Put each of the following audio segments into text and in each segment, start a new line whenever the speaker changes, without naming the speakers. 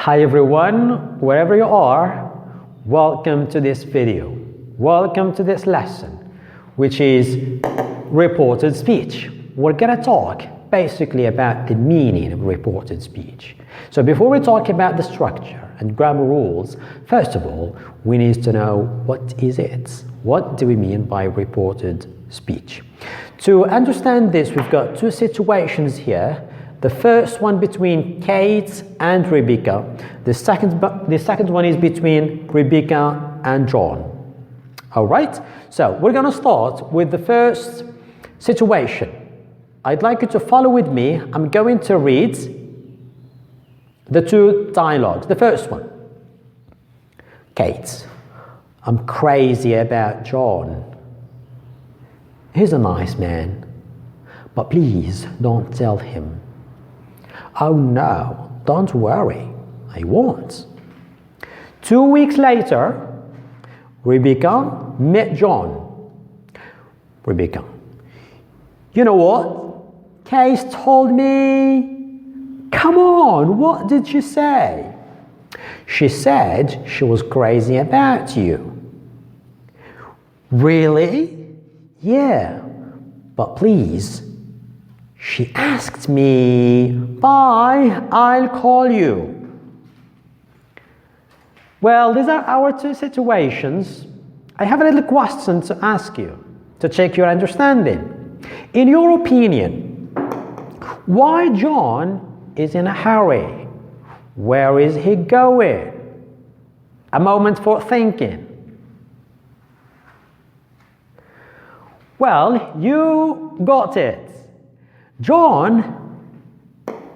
Hi everyone, wherever you are, welcome to this video. Welcome to this lesson, which is reported speech. We're gonna talk basically about the meaning of reported speech. So before we talk about the structure and grammar rules, first of all, we need to know what is it? What do we mean by reported speech? To understand this, we've got two situations here. The first one between Kate and Rebecca. The second one is between Rebecca and John. All right? So we're going to start with the first situation. I'd like you to follow with me. I'm going to read the two dialogues. The first one. Kate, I'm crazy about John. He's a nice man, but please don't tell him. Oh no, don't worry, I won't. 2 weeks later, Rebecca met John. Rebecca, you know what? Kate told me. Come on, what did she say? She said she was crazy about you. Really? Yeah, but please. She asked me, bye, I'll call you. Well, these are our two situations. I have a little question to ask you to check your understanding. In your opinion, why John is in a hurry? Where is he going? A moment for thinking. Well, you got it. John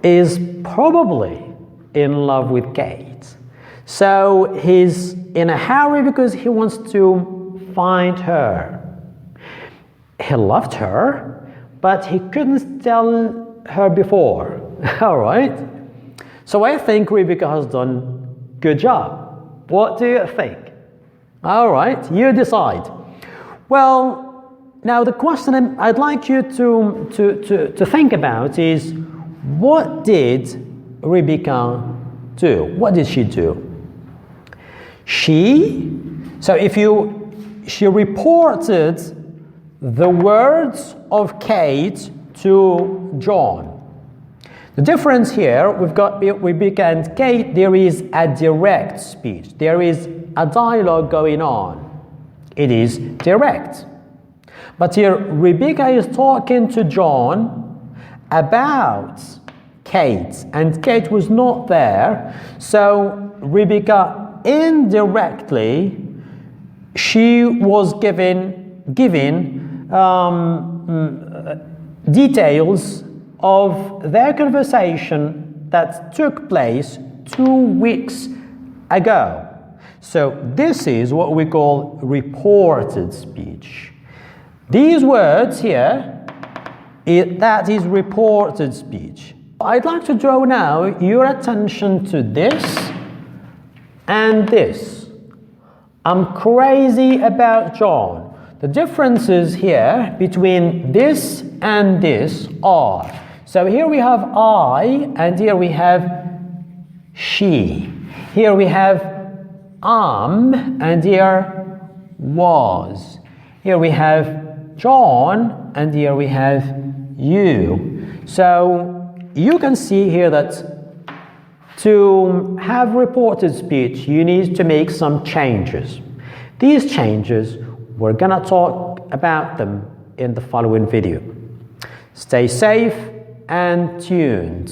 is probably in love with Kate. So he's in a hurry because he wants to find her. He loved her, but he couldn't tell her before. All right? So I think Rebecca has done a good job. What do you think? All right, you decide. Well, now the question I'd like you to think about is, what did Rebecca do? What did she do? She reported the words of Kate to John. The difference here, we've got Rebecca and Kate, there is a direct speech. There is a dialogue going on. It is direct. But here, Rebecca is talking to John about Kate, and Kate was not there. So Rebecca indirectly, she was giving details of their conversation that took place 2 weeks ago. So this is what we call reported speech. These words here, that is reported speech. I'd like to draw now your attention to this and this. I'm crazy about John. The differences here between this and this are, so here we have I and here we have she. Here we have and here was. Here we have John, and here we have you. So you can see here that to have reported speech, you need to make some changes. These changes, we're gonna talk about them in the following video. Stay safe and tuned.